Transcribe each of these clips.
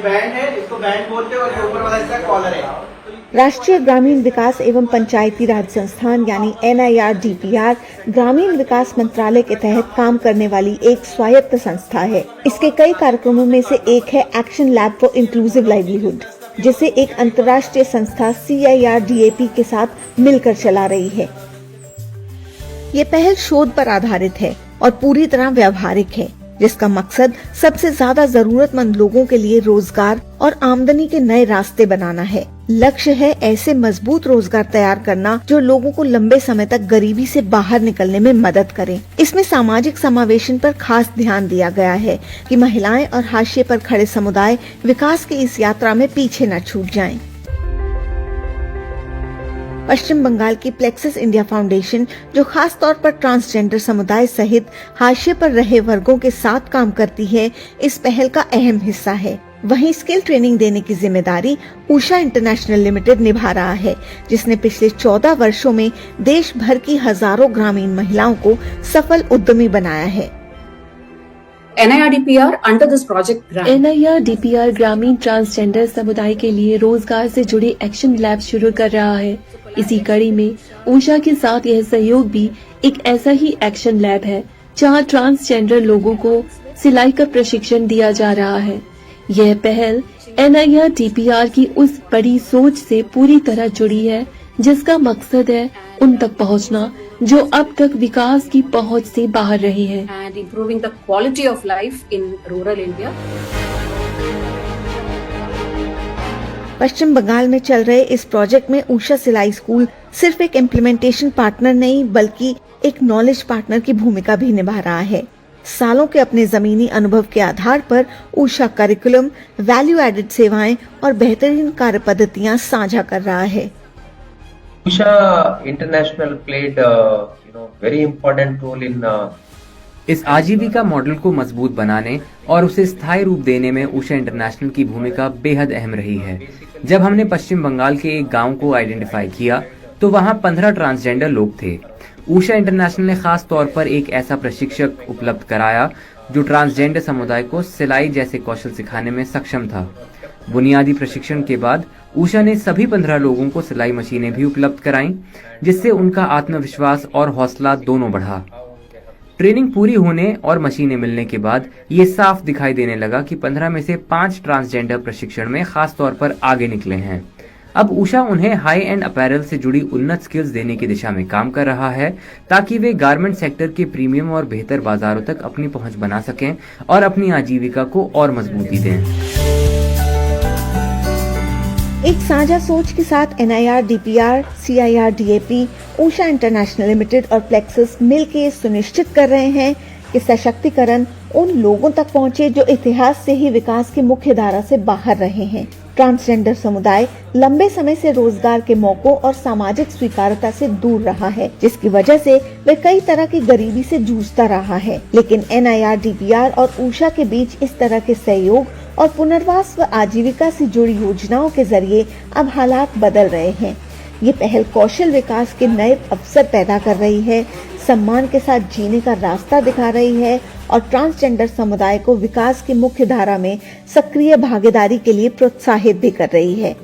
Band है, इसको band बोलते हैं और ये ऊपर वाला इसका कॉलर है। राष्ट्रीय ग्रामीण विकास एवं पंचायती राज संस्थान यानी NIRDPR ग्रामीण विकास मंत्रालय के तहत काम करने वाली एक स्वायत्त संस्था है। इसके कई कार्यक्रमों में से एक है action lab for inclusive livelihood, जिसे एक अंतर्राष्ट्रीय संस्था CIRDAP के साथ मिलकर चला रही है। ये पहल शोध पर आधारित है और पूरी तरह व्यावहारिक है, जिसका मकसद सबसे ज्यादा जरूरतमंद लोगों के लिए रोजगार और आमदनी के नए रास्ते बनाना है। लक्ष्य है ऐसे मजबूत रोजगार तैयार करना जो लोगों को लंबे समय तक गरीबी से बाहर निकलने में मदद करें। इसमें सामाजिक समावेशन पर खास ध्यान दिया गया है कि महिलाएं और हाशिए पर खड़े समुदाय विकास की इस यात्रा में पीछे न छूट जाएं। पश्चिम बंगाल की प्लेक्सस इंडिया फाउंडेशन, जो खास तौर पर ट्रांसजेंडर समुदाय सहित हाशिए पर रहे वर्गों के साथ काम करती है, इस पहल का अहम हिस्सा है। वहीं स्किल ट्रेनिंग देने की जिम्मेदारी उषा इंटरनेशनल लिमिटेड निभा रहा है, जिसने पिछले 14 वर्षों में देश भर की हजारों ग्रामीण महिलाओं को सफल उद्यमी बनाया है। NIRDPR under this project grant. NIRDPR ग्रामीण ट्रांसजेंडर समुदाय के लिए रोजगार से जुड़े एक्शन लैब शुरू कर रहा है। इसी कड़ी में उषा के साथ यह सहयोग भी एक ऐसा ही एक्शन लैब है, जहां ट्रांसजेंडर लोगों को सिलाई का प्रशिक्षण दिया जा रहा है। यह पहल NIRDPR की उस बड़ी सोच से पूरी तरह जुड़ी है, जिसका मकसद है उन तक पहुंचना जो अब तक विकास की पहुंच से बाहर रही है। And improving the quality of life in rural India. पश्चिम बंगाल में चल रहे इस प्रोजेक्ट में उषा सिलाई स्कूल सिर्फ एक इम्प्लीमेंटेशन पार्टनर नहीं, बल्कि एक नॉलेज पार्टनर की भूमिका भी निभा रहा है। सालों के अपने जमीनी अनुभव के आधार पर उषा करिकुलम, वैल्यू एडेड सेवाएं और बेहतरीन कार्य पद्धतियां साझा कर रहा है। Usha International played very important role in इस आजीविका मॉडल को मजबूत बनाने और उसे स्थायी रूप देने में उषा इंटरनेशनल की भूमिका बेहद अहम रही है। जब हमने पश्चिम बंगाल के एक गांव को आइडेंटिफाई किया तो वहां 15 ट्रांसजेंडर लोग थे। उषा इंटरनेशनल ने खास तौर पर एक ऐसा प्रशिक्षक उपलब्ध कराया जो ट्रांसजेंडर समुदाय को सिलाई जैसे कौशल सिखाने में सक्षम था। बुनियादी प्रशिक्षण के बाद उषा ने सभी 15 लोगों को सिलाई मशीनें भी उपलब्ध कराईं, जिससे उनका आत्मविश्वास और हौसला दोनों बढ़ा। ट्रेनिंग पूरी होने और मशीनें मिलने के बाद ये साफ दिखाई देने लगा कि 15 में से 5 ट्रांसजेंडर प्रशिक्षण में खास तौर पर आगे निकले हैं। अब उषा उन्हें हाई एंड अपैरल से जुड़ी उन्नत स्किल्स देने की दिशा में काम कर रहा है, ताकि वे गारमेंट सेक्टर के प्रीमियम और बेहतर बाजारों तक अपनी पहुंच बना सकें और अपनी आजीविका को और मजबूती दें। एक साझा सोच के साथ NIRDPR, CIRDAP, Usha international limited और प्लेक्सस मिलकर ये सुनिश्चित कर रहे हैं कि सशक्तिकरण उन लोगों तक पहुंचे जो इतिहास से ही विकास की मुख्य धारा से बाहर रहे हैं। ट्रांसजेंडर समुदाय लंबे समय से रोजगार के मौकों और सामाजिक स्वीकार्यता से दूर रहा है, जिसकी वजह से वे कई तरह की गरीबी से जूझता रहा है। लेकिन NIRDPR और उषा के बीच इस तरह के सहयोग और पुनर्वास व आजीविका से जुड़ी योजनाओं के जरिए अब हालात बदल रहे हैं। ये पहल कौशल विकास के नए अवसर पैदा कर रही है, सम्मान के साथ जीने का रास्ता दिखा रही है और ट्रांसजेंडर समुदाय को विकास की मुख्य धारा में सक्रिय भागीदारी के लिए प्रोत्साहित भी कर रही है।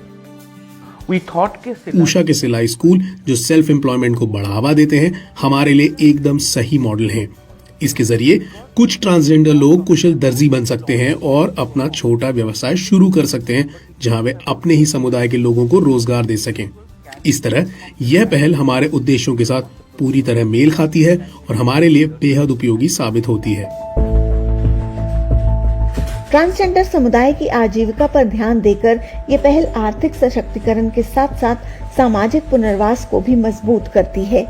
उषा के सिलाई स्कूल जो सेल्फ एम्प्लॉयमेंट को बढ़ावा देते हैं, हमारे लिए एकदम सही मॉडल हैं। इसके जरिए कुछ ट्रांसजेंडर लोग कुशल दर्जी बन सकते हैं और अपना छोटा व्यवसाय शुरू कर सकते हैं, जहां वे अपने ही समुदाय के लोगों को रोजगार दे सकें। इस तरह यह पहल हमारे उद्देश्यों के साथ पूरी तरह मेल खाती है और हमारे लिए बेहद उपयोगी साबित होती है। ट्रांसजेंडर समुदाय की आजीविका पर ध्यान देकर ये पहल आर्थिक सशक्तिकरण के साथ साथ सामाजिक पुनर्वास को भी मजबूत करती है।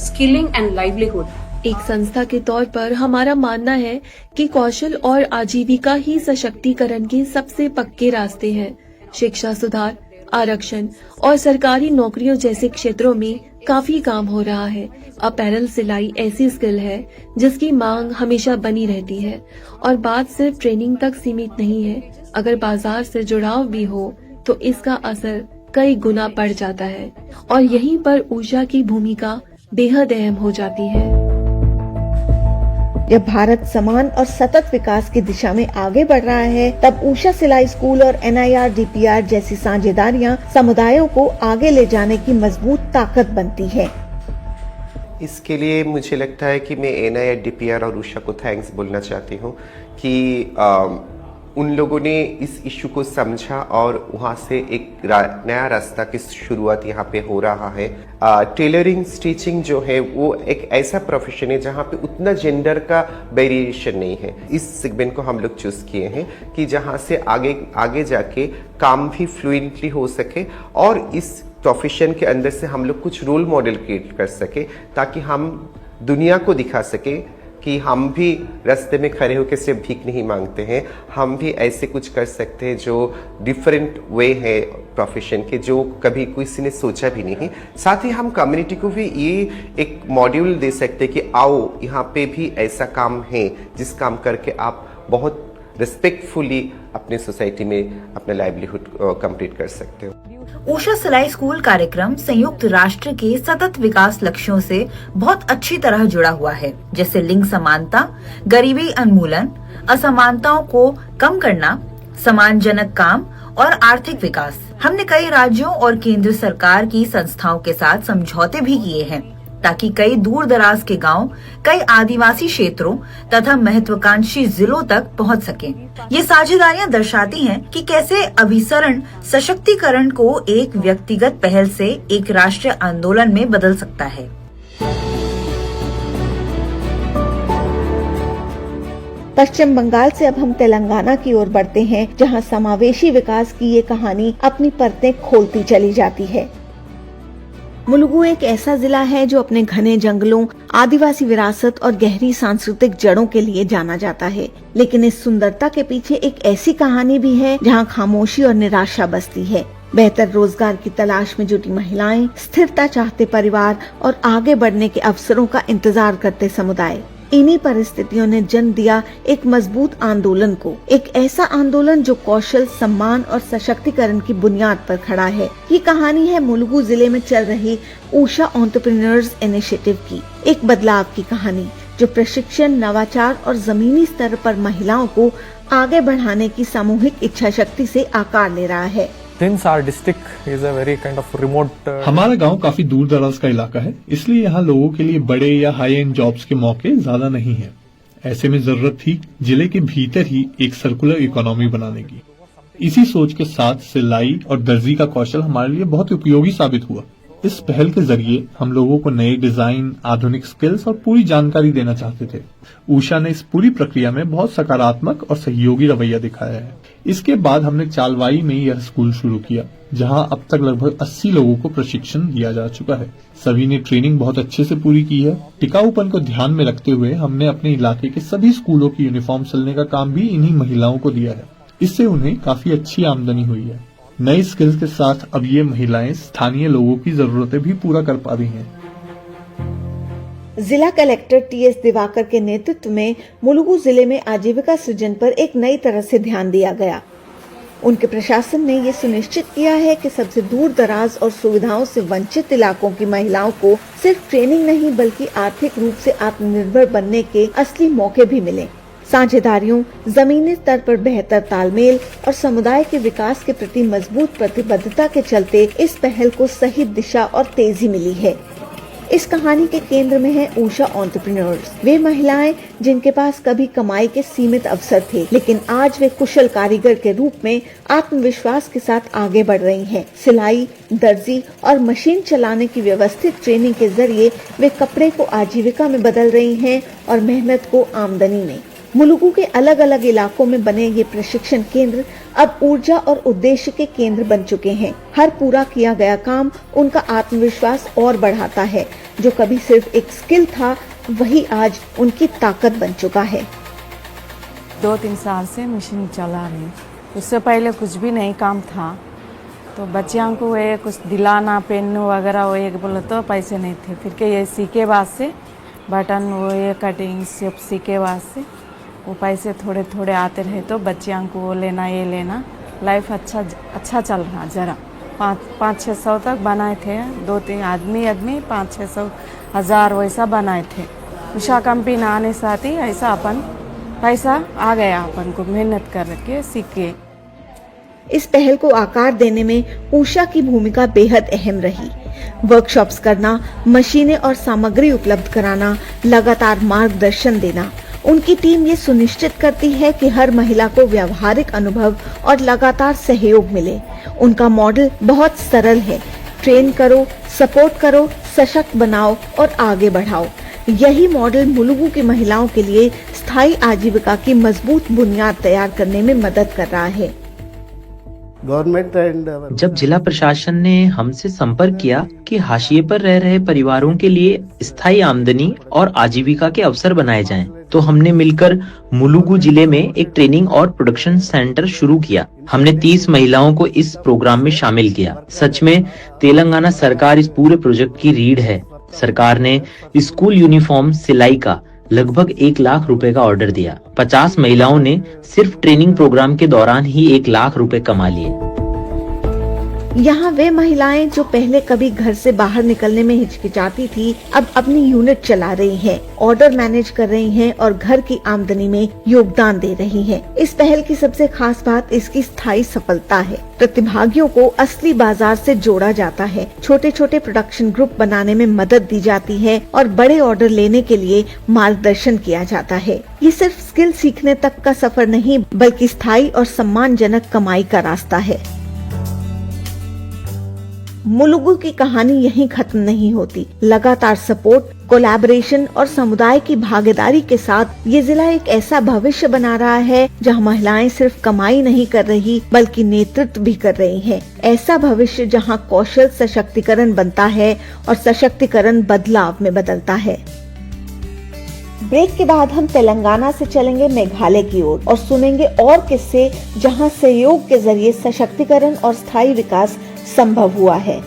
Skilling and livelihood. एक संस्था के तौर पर हमारा मानना है कि कौशल और आजीविका ही सशक्तिकरण के सबसे पक्के रास्ते हैं। शिक्षा सुधार, आरक्षण और सरकारी नौकरियों जैसे क्षेत्रों में काफी काम हो रहा है। अपैरल सिलाई ऐसी स्किल है जिसकी मांग हमेशा बनी रहती है और बात सिर्फ ट्रेनिंग तक सीमित नहीं है। अगर बाजार से जुड़ाव भी हो तो इसका असर कई गुना बढ़ जाता है और यहीं पर उषा की भूमिका बेहद अहम हो जाती है। जब भारत समान और सतत विकास की दिशा में आगे बढ़ रहा है, तब उषा सिलाई स्कूल और NIRDPR जैसी साझेदारियां समुदायों को आगे ले जाने की मजबूत ताकत बनती है। इसके लिए मुझे लगता है कि मैं NIRDPR और उषा को थैंक्स बोलना चाहती हूँ कि उन लोगों ने इस इशू को समझा और वहाँ से एक नया रास्ता की शुरुआत यहाँ पे हो रहा है। टेलरिंग स्टिचिंग जो है वो एक ऐसा प्रोफेशन है जहाँ पे उतना जेंडर का वेरिएशन नहीं है। इस सेगमेंट को हम लोग चूज किए हैं कि जहाँ से आगे जाके काम भी फ्लुएंटली हो सके और इस प्रोफेशन के अंदर से हम लोग कुछ रोल मॉडल क्रिएट कर सके ताकि हम दुनिया को दिखा सके कि हम भी रास्ते में खड़े होकर सिर्फ भीख नहीं मांगते हैं, हम भी ऐसे कुछ कर सकते हैं जो डिफरेंट वे है प्रोफेशन के, जो कभी किसी ने सोचा भी नहीं। साथ ही हम कम्युनिटी को भी ये एक मॉड्यूल दे सकते हैं कि आओ यहाँ पे भी ऐसा काम है जिस काम करके आप बहुत रिस्पेक्टफुली अपने सोसाइटी में अपना लाइवलीहुड कंप्लीट कर सकते हो। उषा सिलाई स्कूल कार्यक्रम संयुक्त राष्ट्र के सतत विकास लक्ष्यों से बहुत अच्छी तरह जुड़ा हुआ है, जैसे लिंग समानता, गरीबी उन्मूलन, असमानताओं को कम करना, सम्मानजनक काम और आर्थिक विकास। हमने कई राज्यों और केंद्र सरकार की संस्थाओं के साथ समझौते भी किए हैं ताकि कई दूर दराज के गांव, कई आदिवासी क्षेत्रों तथा महत्वाकांक्षी जिलों तक पहुंच सकें। ये साझेदारियां दर्शाती हैं कि कैसे अभिसरण सशक्तिकरण को एक व्यक्तिगत पहल से एक राष्ट्रीय आंदोलन में बदल सकता है। पश्चिम बंगाल से अब हम तेलंगाना की ओर बढ़ते हैं, जहां समावेशी विकास की ये कहानी अपनी परतें खोलती चली जाती है। मुलुगु एक ऐसा जिला है जो अपने घने जंगलों, आदिवासी विरासत और गहरी सांस्कृतिक जड़ों के लिए जाना जाता है, लेकिन इस सुंदरता के पीछे एक ऐसी कहानी भी है जहां खामोशी और निराशा बसती है। बेहतर रोजगार की तलाश में जुटी महिलाएं, स्थिरता चाहते परिवार और आगे बढ़ने के अवसरों का इंतजार करते समुदाय। इन्हीं परिस्थितियों ने जन्म दिया एक मजबूत आंदोलन को, एक ऐसा आंदोलन जो कौशल, सम्मान और सशक्तिकरण की बुनियाद पर खड़ा है। ये कहानी है मुलुगु जिले में चल रही उषा एंटरप्रेन्योर्स इनिशिएटिव की, एक बदलाव की कहानी जो प्रशिक्षण, नवाचार और जमीनी स्तर पर महिलाओं को आगे बढ़ाने की सामूहिक इच्छा शक्ति से आकार ले रहा है। हमारा गांव काफी दूर दराज का इलाका है, इसलिए यहाँ लोगों के लिए बड़े या हाई एंड जॉब्स के मौके ज्यादा नहीं है। ऐसे में जरूरत थी जिले के भीतर ही एक सर्कुलर इकोनॉमी बनाने की। इसी सोच के साथ सिलाई और दर्जी का कौशल हमारे लिए बहुत उपयोगी साबित हुआ। इस पहल के जरिए हम लोगों को नए डिजाइन, आधुनिक स्किल्स और पूरी जानकारी देना चाहते थे। उषा ने इस पूरी प्रक्रिया में बहुत सकारात्मक और सहयोगी रवैया दिखाया है। इसके बाद हमने चालवाई में यह स्कूल शुरू किया, जहां अब तक लगभग 80 लोगों को प्रशिक्षण दिया जा चुका है। सभी ने ट्रेनिंग बहुत अच्छे से पूरी की है। टिकाऊपन को ध्यान में रखते हुए हमने अपने इलाके के सभी स्कूलों की यूनिफॉर्म सिलने का काम भी इन्हीं महिलाओं को दिया है। इससे उन्हें काफी अच्छी आमदनी हुई है। नई स्किल्स के साथ अब ये महिलाएं स्थानीय लोगों की जरूरतें भी पूरा कर पा रही हैं। जिला कलेक्टर TS दिवाकर के नेतृत्व में मुलुगु जिले में आजीविका सृजन पर एक नई तरह से ध्यान दिया गया। उनके प्रशासन ने ये सुनिश्चित किया है कि सबसे दूर दराज और सुविधाओं से वंचित इलाकों की महिलाओं को सिर्फ ट्रेनिंग नहीं बल्कि आर्थिक रूप से आत्मनिर्भर बनने के असली मौके भी मिले। साझेदारियों, जमीनी स्तर पर बेहतर तालमेल और समुदाय के विकास के प्रति मजबूत प्रतिबद्धता के चलते इस पहल को सही दिशा और तेजी मिली है। इस कहानी के केंद्र में है उषा एंटरप्रेन्योर्स। वे महिलाएं जिनके पास कभी कमाई के सीमित अवसर थे, लेकिन आज वे कुशल कारीगर के रूप में आत्मविश्वास के साथ आगे बढ़ रही हैं। सिलाई, दर्जी और मशीन चलाने की व्यवस्थित ट्रेनिंग के जरिए वे कपड़े को आजीविका में बदल रही हैं और मेहनत को आमदनी में। मुलुगु के अलग अलग इलाकों में बने ये प्रशिक्षण केंद्र अब ऊर्जा और उद्देश्य के केंद्र बन चुके हैं। हर पूरा किया गया काम उनका आत्मविश्वास और बढ़ाता है। जो कभी सिर्फ एक स्किल था, वही आज उनकी ताकत बन चुका है। 2-3 साल से मशीन चला रही हूँ। उससे पहले कुछ भी नहीं काम था, तो बच्चियों को ये कुछ दिलाना, पेन वगैरह वो एक बोले तो पैसे नहीं थे। फिर के ये सीखे बाद से बटन वो ये कटिंग सब सीखे बाद से वो पैसे थोड़े थोड़े आते रहे, तो बच्चियों को वो लेना ये लेना, लाइफ अच्छा चल रहा। जरा 500-600 तक बनाए थे। 2-3 आदमी 500-600 हज़ार वैसा बनाए थे। उषा कंपनी आने साथ ही ऐसा अपन पैसा आ गया अपन को मेहनत करके सीख के। इस पहल को आकार देने में उषा की भूमिका बेहद अहम रही। वर्कशॉप्स करना, मशीनें और सामग्री उपलब्ध कराना, लगातार मार्गदर्शन देना। उनकी टीम ये सुनिश्चित करती है कि हर महिला को व्यावहारिक अनुभव और लगातार सहयोग मिले। उनका मॉडल बहुत सरल है, ट्रेन करो, सपोर्ट करो, सशक्त बनाओ और आगे बढ़ाओ। यही मॉडल मुलुगु की महिलाओं के लिए स्थायी आजीविका की मजबूत बुनियाद तैयार करने में मदद कर रहा है। जब जिला प्रशासन ने हमसे संपर्क किया कि हाशिए पर रह रहे परिवारों के लिए स्थायी आमदनी और आजीविका के अवसर बनाए जाएं, तो हमने मिलकर मुलुगु जिले में एक ट्रेनिंग और प्रोडक्शन सेंटर शुरू किया। हमने 30 महिलाओं को इस प्रोग्राम में शामिल किया। सच में तेलंगाना सरकार इस पूरे प्रोजेक्ट की रीढ़ है। सरकार ने स्कूल यूनिफॉर्म सिलाई का लगभग 1 लाख रुपए का ऑर्डर दिया। 50 महिलाओं ने सिर्फ ट्रेनिंग प्रोग्राम के दौरान ही 1 लाख रुपए कमा लिए। यहाँ वे महिलाएं जो पहले कभी घर से बाहर निकलने में हिचकिचाती थी, अब अपनी यूनिट चला रही हैं, ऑर्डर मैनेज कर रही हैं और घर की आमदनी में योगदान दे रही हैं। इस पहल की सबसे खास बात इसकी स्थायी सफलता है। प्रतिभागियों को असली बाजार से जोड़ा जाता है, छोटे छोटे प्रोडक्शन ग्रुप बनाने में मदद दी जाती है और बड़े ऑर्डर लेने के लिए मार्गदर्शन किया जाता है। ये सिर्फ स्किल सीखने तक का सफर नहीं, बल्कि स्थायी और सम्मानजनक कमाई का रास्ता है। मुलुगु की कहानी यहीं खत्म नहीं होती। लगातार सपोर्ट, कोलैबोरेशन और समुदाय की भागीदारी के साथ ये जिला एक ऐसा भविष्य बना रहा है जहां महिलाएं सिर्फ कमाई नहीं कर रही बल्कि नेतृत्व भी कर रही हैं। ऐसा भविष्य जहां कौशल सशक्तिकरण बनता है और सशक्तिकरण बदलाव में बदलता है। ब्रेक के बाद हम तेलंगाना से चलेंगे मेघालय की ओर और सुनेंगे और किस्से जहां सहयोग के जरिए सशक्तिकरण और स्थायी विकास संभव हुआ है।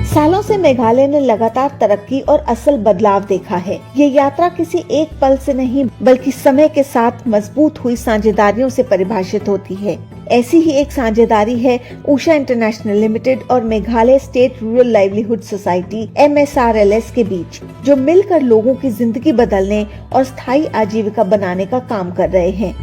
सालों से मेघालय ने लगातार तरक्की और असल बदलाव देखा है। ये यात्रा किसी एक पल से नहीं बल्कि समय के साथ मजबूत हुई साझेदारियों से परिभाषित होती है। ऐसी ही एक साझेदारी है उषा इंटरनेशनल लिमिटेड और Meghalaya state rural livelihood society MSRLS के बीच, जो मिलकर लोगों की जिंदगी बदलने और स्थायी आजीविका बनाने का काम कर रहे हैं।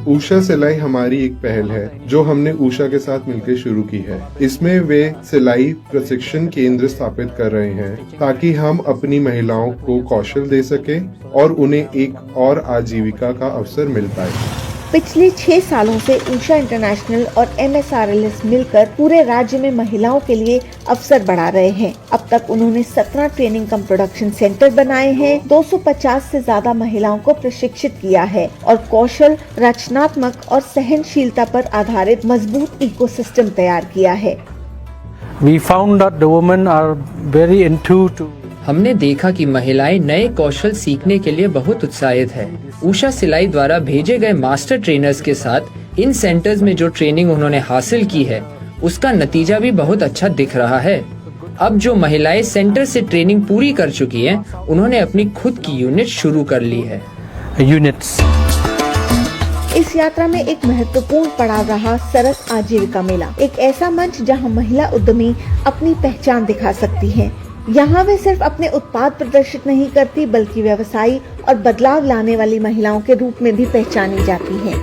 उषा सिलाई हमारी एक पहल है जो हमने उषा के साथ मिलकर शुरू की है। इसमें वे सिलाई प्रशिक्षण केंद्र स्थापित कर रहे हैं ताकि हम अपनी महिलाओं को कौशल दे सके और उन्हें एक और आजीविका का अवसर मिल पाए। पिछले 6 सालों से उषा इंटरनेशनल और MSRLS मिलकर पूरे राज्य में महिलाओं के लिए अवसर बढ़ा रहे हैं। अब तक उन्होंने 17 ट्रेनिंग कम प्रोडक्शन सेंटर बनाए हैं, 250 से ज्यादा महिलाओं को प्रशिक्षित किया है और कौशल, रचनात्मक और सहनशीलता पर आधारित मजबूत इकोसिस्टम तैयार किया है। We found that the women are very into to हमने देखा कि महिलाएं नए कौशल सीखने के लिए बहुत उत्साहित है। उषा सिलाई द्वारा भेजे गए मास्टर ट्रेनर्स के साथ इन सेंटर्स में जो ट्रेनिंग उन्होंने हासिल की है उसका नतीजा भी बहुत अच्छा दिख रहा है। अब जो महिलाएं सेंटर से ट्रेनिंग पूरी कर चुकी हैं, उन्होंने अपनी खुद की यूनिट शुरू कर ली है। इस यात्रा में एक महत्वपूर्ण पड़ाव रहा सरस आजीविका मेला, एक ऐसा मंच जहां महिला उद्यमी अपनी पहचान दिखा सकती हैं। यहाँ वे सिर्फ अपने उत्पाद प्रदर्शित नहीं करती बल्कि व्यवसायी और बदलाव लाने वाली महिलाओं के रूप में भी पहचानी जाती हैं।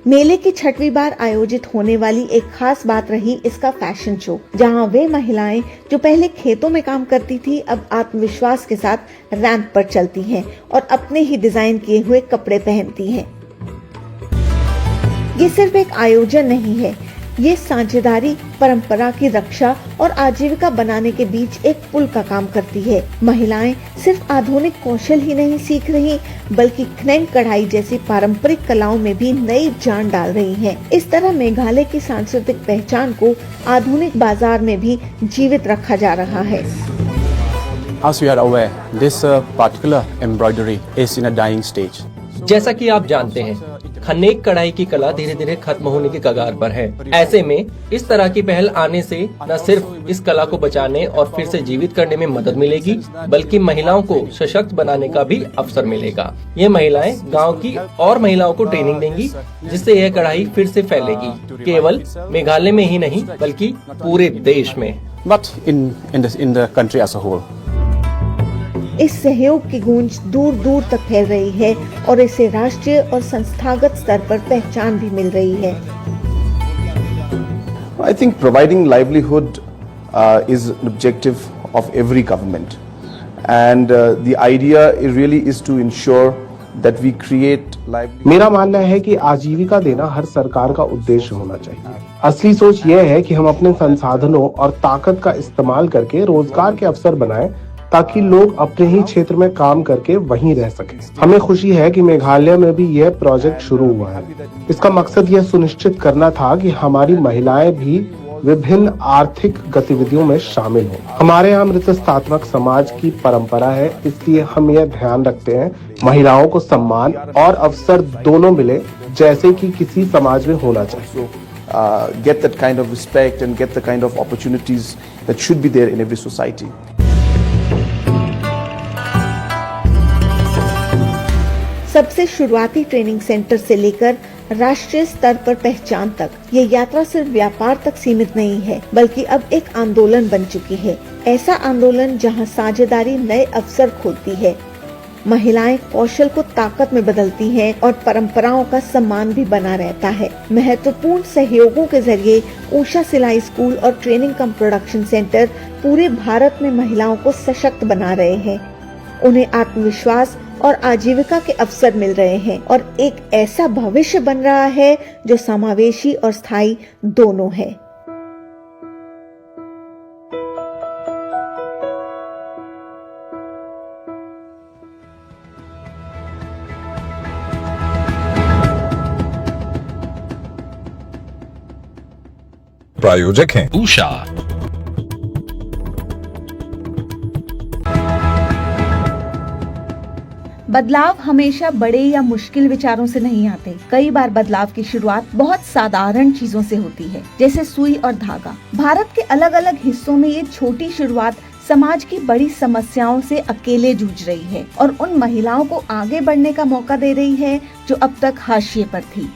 मेले की 6वीं बार आयोजित होने वाली एक खास बात रही इसका फैशन शो, जहाँ वे महिलाएं जो पहले खेतों में काम करती थी अब आत्मविश्वास के साथ रैंप पर चलती हैं और अपने ही डिजाइन किए हुए कपड़े पहनती हैं। ये सिर्फ एक आयोजन नहीं है, ये साझेदारी, परंपरा की रक्षा और आजीविका बनाने के बीच एक पुल का काम करती है। महिलाएं सिर्फ आधुनिक कौशल ही नहीं सीख रही बल्कि खनन कढ़ाई जैसी पारंपरिक कलाओं में भी नई जान डाल रही हैं। इस तरह मेघालय की सांस्कृतिक पहचान को आधुनिक बाजार में भी जीवित रखा जा रहा है। As we are aware, this particular embroidery is in a dying stage. जैसा कि आप जानते हैं, खनेक कढ़ाई की कला धीरे धीरे खत्म होने के कगार पर है। ऐसे में इस तरह की पहल आने से न सिर्फ इस कला को बचाने और फिर से जीवित करने में मदद मिलेगी, बल्कि महिलाओं को सशक्त बनाने का भी अवसर मिलेगा। ये महिलाएं गांव की और महिलाओं को ट्रेनिंग देंगी, जिससे यह कढ़ाई फिर से फैलेगी, केवल मेघालय में ही नहीं बल्कि पूरे देश में। But in the country as a whole. इस सहयोग की गूंज दूर दूर तक फैल रही है और इसे राष्ट्रीय और संस्थागत स्तर पर पहचान भी मिल रही है। I think providing livelihood is an objective of every government, and the idea really is to ensure that we create livelihood. मेरा मानना है कि आजीविका देना हर सरकार का उद्देश्य होना चाहिए। असली सोच यह है कि हम अपने संसाधनों और ताकत का इस्तेमाल करके रोजगार के अवसर बनाएं, ताकि लोग अपने ही क्षेत्र में काम करके वहीं रह सकें। हमें खुशी है कि मेघालय में भी यह प्रोजेक्ट शुरू हुआ है। इसका मकसद यह सुनिश्चित करना था कि हमारी महिलाएं भी विभिन्न आर्थिक गतिविधियों में शामिल हों। हमारे यहाँ मृतस्थात्मक समाज की परंपरा है, इसलिए हम यह ध्यान रखते हैं महिलाओं को सम्मान और अवसर दोनों मिले, जैसे कि किसी समाज में होना चाहिए। Get that kind of respect and get the kind of opportunities that should be there in every society. सबसे शुरुआती ट्रेनिंग सेंटर से लेकर राष्ट्रीय स्तर पर पहचान तक ये यात्रा सिर्फ व्यापार तक सीमित नहीं है, बल्कि अब एक आंदोलन बन चुकी है। ऐसा आंदोलन जहां साझेदारी नए अवसर खोलती है, महिलाएं कौशल को ताकत में बदलती हैं और परंपराओं का सम्मान भी बना रहता है। महत्वपूर्ण सहयोगों के जरिए ऊषा सिलाई स्कूल और ट्रेनिंग कम प्रोडक्शन सेंटर पूरे भारत में महिलाओं को सशक्त बना रहे हैं। उन्हें आत्मविश्वास और आजीविका के अवसर मिल रहे हैं और एक ऐसा भविष्य बन रहा है जो समावेशी और स्थायी दोनों है। प्रायोजक हैं उषा। बदलाव हमेशा बड़े या मुश्किल विचारों से नहीं आते। कई बार बदलाव की शुरुआत बहुत साधारण चीजों से होती है, जैसे सुई और धागा। भारत के अलग अलग हिस्सों में ये छोटी शुरुआत समाज की बड़ी समस्याओं से अकेले जूझ रही है और उन महिलाओं को आगे बढ़ने का मौका दे रही है जो अब तक हाशिए पर थी।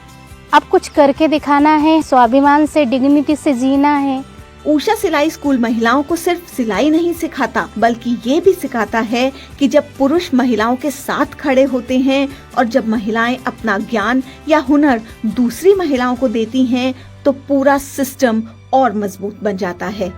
अब कुछ करके दिखाना है, स्वाभिमान से, डिग्निटी से जीना है। ऊषा सिलाई स्कूल महिलाओं को सिर्फ सिलाई नहीं सिखाता, बल्कि ये भी सिखाता है कि जब पुरुष महिलाओं के साथ खड़े होते हैं और जब महिलाएं अपना ज्ञान या हुनर दूसरी महिलाओं को देती हैं, तो पूरा सिस्टम और मजबूत बन जाता है।